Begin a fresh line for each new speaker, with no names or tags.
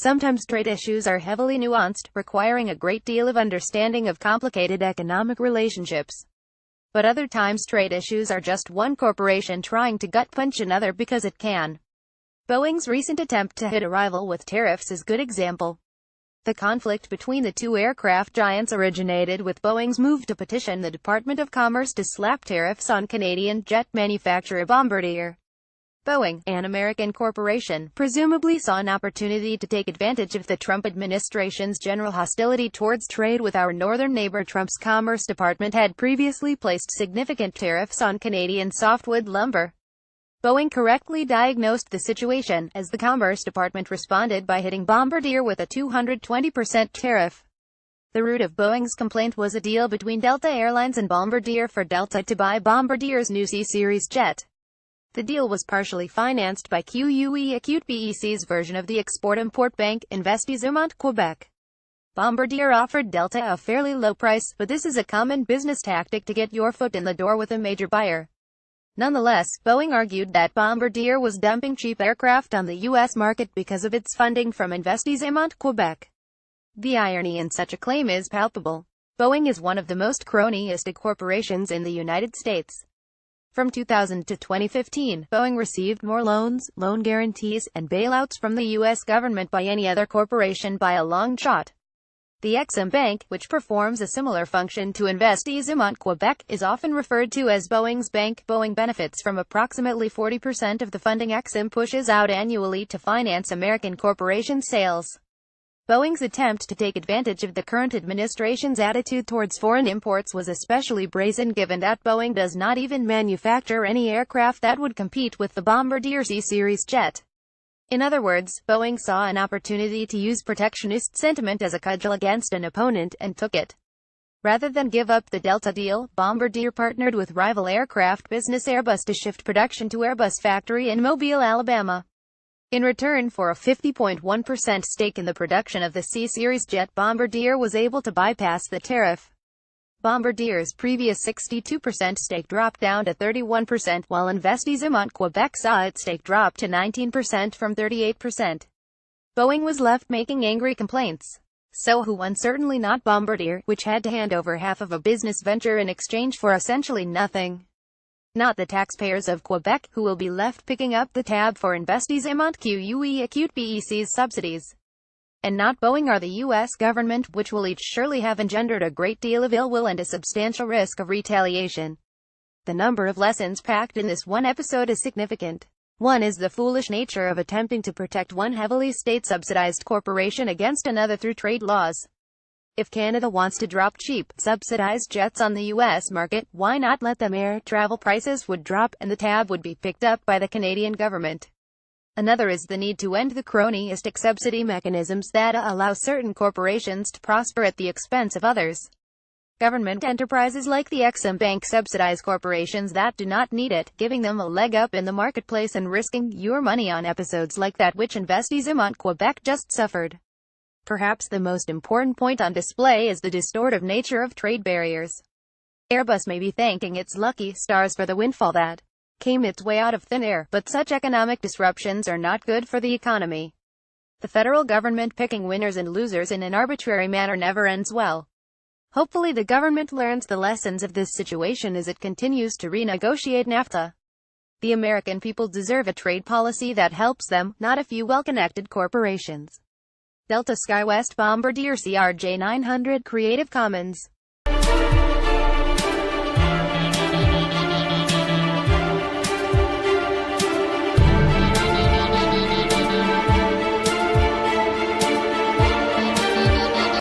Sometimes trade issues are heavily nuanced, requiring a great deal of understanding of complicated economic relationships. But other times trade issues are just one corporation trying to gut punch another because it can. Boeing's recent attempt to hit a rival with tariffs is a good example. The conflict between the two aircraft giants originated with Boeing's move to petition the Department of Commerce to slap tariffs on Canadian jet manufacturer Bombardier. Boeing, an American corporation, presumably saw an opportunity to take advantage of the Trump administration's general hostility towards trade with our northern neighbor. Trump's Commerce Department had previously placed significant tariffs on Canadian softwood lumber. Boeing correctly diagnosed the situation, as the Commerce Department responded by hitting Bombardier with a 220% tariff. The root of Boeing's complaint was a deal between Delta Airlines and Bombardier for Delta to buy Bombardier's new C-Series jet. The deal was partially financed by QUBEC's version of the Export-Import Bank, Investissement Quebec. Bombardier offered Delta a fairly low price, but this is a common business tactic to get your foot in the door with a major buyer. Nonetheless, Boeing argued that Bombardier was dumping cheap aircraft on the U.S. market because of its funding from Investissement Quebec. The irony in such a claim is palpable. Boeing is one of the most cronyistic corporations in the United States. From 2000 to 2015, Boeing received more loans, loan guarantees, and bailouts from the U.S. government by any other corporation by a long shot. The Exim Bank, which performs a similar function to Investissement Quebec, is often referred to as Boeing's bank. Boeing benefits from approximately 40% of the funding Exim pushes out annually to finance American corporation sales. Boeing's attempt to take advantage of the current administration's attitude towards foreign imports was especially brazen given that Boeing does not even manufacture any aircraft that would compete with the Bombardier C-Series jet. In other words, Boeing saw an opportunity to use protectionist sentiment as a cudgel against an opponent, and took it. Rather than give up the Delta deal, Bombardier partnered with rival aircraft business Airbus to shift production to Airbus factory in Mobile, Alabama. In return for a 50.1% stake in the production of the C-Series jet, Bombardier was able to bypass the tariff. Bombardier's previous 62% stake dropped down to 31%, while Investissement Quebec saw its stake drop to 19% from 38%. Boeing was left making angry complaints. So who won? Certainly not Bombardier, which had to hand over half of a business venture in exchange for essentially nothing. Not the taxpayers of Quebec, who will be left picking up the tab for Investissement Quebec's subsidies. And not Boeing or the U.S. government, which will each surely have engendered a great deal of ill will and a substantial risk of retaliation. The number of lessons packed in this one episode is significant. One is the foolish nature of attempting to protect one heavily state-subsidized corporation against another through trade laws. If Canada wants to drop cheap, subsidized jets on the U.S. market, why not let them? Air travel prices would drop, and the tab would be picked up by the Canadian government. Another is the need to end the cronyistic subsidy mechanisms that allow certain corporations to prosper at the expense of others. Government enterprises like the Exim Bank subsidize corporations that do not need it, giving them a leg up in the marketplace and risking your money on episodes like that which Investissement Quebec just suffered. Perhaps the most important point on display is the distortive nature of trade barriers. Airbus may be thanking its lucky stars for the windfall that came its way out of thin air, but such economic disruptions are not good for the economy. The federal government picking winners and losers in an arbitrary manner never ends well. Hopefully the government learns the lessons of this situation as it continues to renegotiate NAFTA. The American people deserve a trade policy that helps them, not a few well-connected corporations. Delta SkyWest Bombardier CRJ 900 Creative Commons